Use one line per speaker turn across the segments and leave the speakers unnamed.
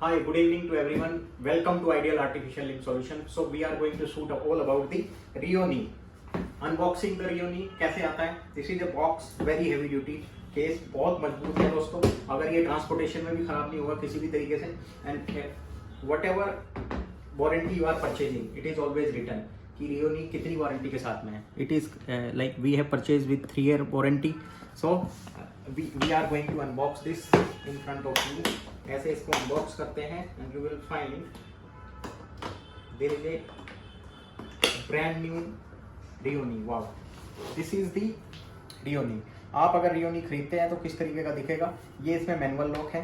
Hi, good evening to everyone. Welcome to Ideal Artificial Limb Solution. So we are going to shoot all about the Rio Knee. Unboxing the Rio Knee कैसे आता है? This is a box, very heavy duty. Case बहुत मजबूत है दोस्तों. अगर ये transportation में भी खराब नहीं होगा किसी भी तरीके से. And whatever warranty you are purchasing, it is always written कि Rio Knee कितनी वारंटी के साथ में है. It is like we have purchased with 3-year warranty. So we are going to unbox this in front of you. ऐसे इसको unbox करते हैं and you will find there is a brand new Rio Knee. Wow, this is the Rio Knee. आप अगर Rio Knee खरीदते हैं तो किस तरीके का दिखेगा. ये इसमें मैनुअल लॉक है.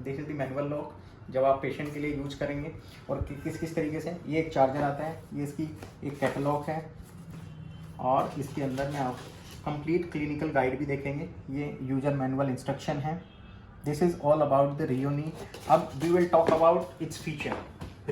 This is the manual lock जब आप पेशेंट के लिए यूज करेंगे. और किस तरीके से ये एक चार्जर आता है. ये इसकी एक कैटलॉग है और इसके अंदर में आप कंप्लीट क्लिनिकल गाइड भी देखेंगे. ये यूजर मैनुअल इंस्ट्रक्शन है. This is all about the Rio Knee. अब we will talk about its feature.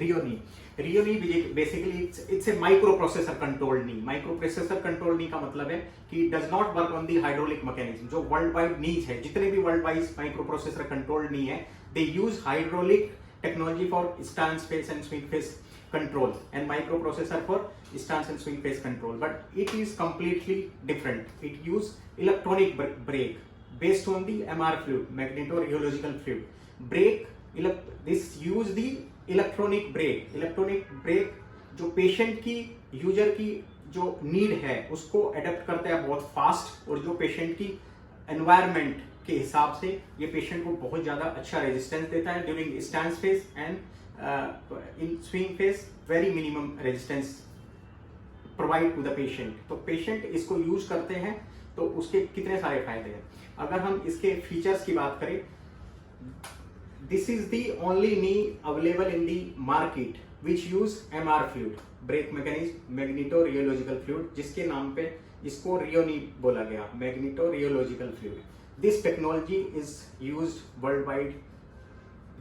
Rio Knee. Rio Knee basically it's a microprocessor controlled knee. Microprocessor controlled knee का मतलब है कि does not work on the hydraulic mechanism. जो worldwide knees है, जितने भी worldwide microprocessor controlled knee है, they use hydraulic technology for stance phase and swing phase control and microprocessor for stance and swing phase control. But it is completely different. It use electronic brake based on the MR fluid, magnetorheological fluid. Brake, this use the electronic brake. Electronic brake जो patient की user की जो need है उसको adapt करता है बहुत fast. और जो पेशेंट की एनवायरनमेंट के हिसाब से ये पेशेंट को बहुत ज़्यादा अच्छा रेजिस्टेंस देता है during stance phase and in swing phase very minimum resistance provide to the patient. तो पेशेंट इसको यूज करते हैं तो उसके कितने सारे फायदे हैं. अगर हम इसके फीचर्स की बात करें, this is the only knee available in the market which use MR fluid, brake mechanism magnetorheological fluid, जिसके नाम पे इसको रियो नी बोला गया, magnetorheological fluid. This technology is used worldwide.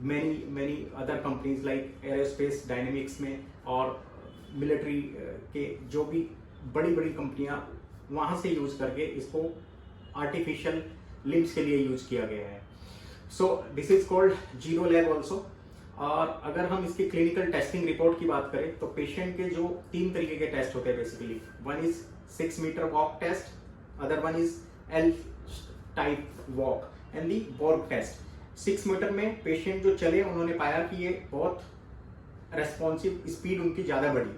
many other companies like aerospace dynamics में और military के जो भी बड़ी कंपनियां वहां से यूज करके इसको आर्टिफिशियल लिम्स के लिए यूज किया गया है. So this is called zero lab also. और अगर हम इसकी क्लिनिकल टेस्टिंग रिपोर्ट की बात करें तो पेशेंट के जो 3 तरीके के टेस्ट होते हैं basically. One is 6 metre walk test, other one is L type walk and the Borg test. 6 metre में पेशेंट जो चले उन्होंने पाया कि ये बहुत रेस्पॉन्सिव, स्पीड उनकी ज्यादा बढ़ी.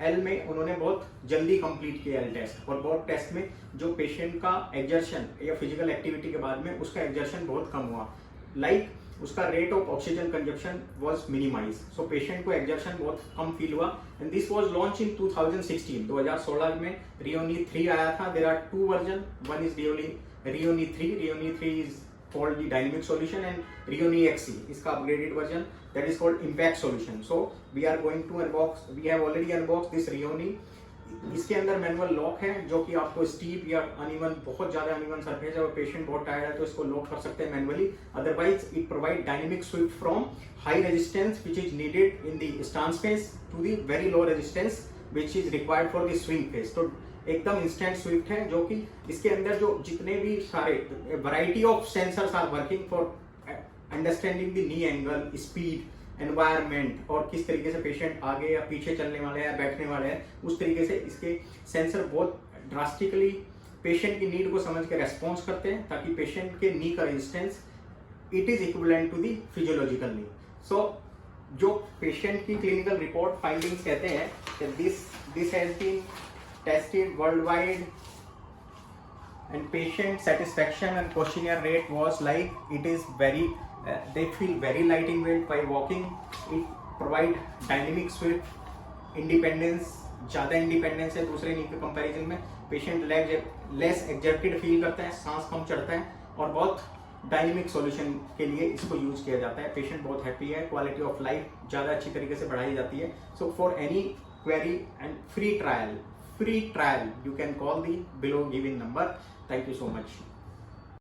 L में उन्होंने बहुत जल्दी कंप्लीट किया L टेस्ट. और बॉर्ग टेस्ट में जो पेशेंट का एक्सर्शन या फिजिकल एक्टिविटी के बाद में उसका एक्सर्शन बहुत कम हुआ, लाइक उसका rate of oxygen consumption was minimise. So patient को एक्सर्शन बहुत कम फील हुआ. And this was launch in 2016 में Rio Knee 3 आया था. There are 2 version. One is Rio Knee 3. Rio Knee 3 is called the dynamic solution and Rio Knee XC इसका upgraded version that is called impact solution. So we are going to unbox, we have already unboxed this Rio Knee. इसके अंदर manual lock है जो कि आपको steep या uneven, बहुत ज्यादा अनइवन सरफेस है और पेशेंट बहुत टायर्ड है तो इसको लॉक कर सकते हैं manually. Otherwise it provide dynamic Swift from high resistance which is needed in the stance phase two the very low resistance which is required for the swing phase. तो एकदम instant Swift है जो कि इसके अंदर जो जितने भी सारे variety of sensors are working for understanding the knee angle, speed, environment और किस तरीके से पेशेंट आगे या पीछे चलने वाले हैं या बैठने वाले हैं, उस तरीके से इसके सेंसर बहुत ड्रास्टिकली पेशेंट की नीड को समझ के रेस्पॉन्स करते हैं ताकि पेशेंट के नी का resistance it is equivalent to the physiological knee. So जो पेशेंट की क्लिनिकल रिपोर्ट फाइंडिंग्स कहते हैं कि this has been tested worldwide and patient satisfaction and questionnaire rate was like it is very they feel very light in weight by walking. It provide dynamic swift independence, ज़्यादा independence है दूसरे नी के comparison में. Patient less exerted feel करता है, सांस कम चढ़ता है और बहुत डायनेमिक सॉल्यूशन के लिए इसको यूज किया जाता है. पेशेंट बहुत हैप्पी है, क्वालिटी ऑफ लाइफ ज़्यादा अच्छी तरीके से बढ़ाई जाती है. So for any query and free trial you can call the below given number. Thank you so much.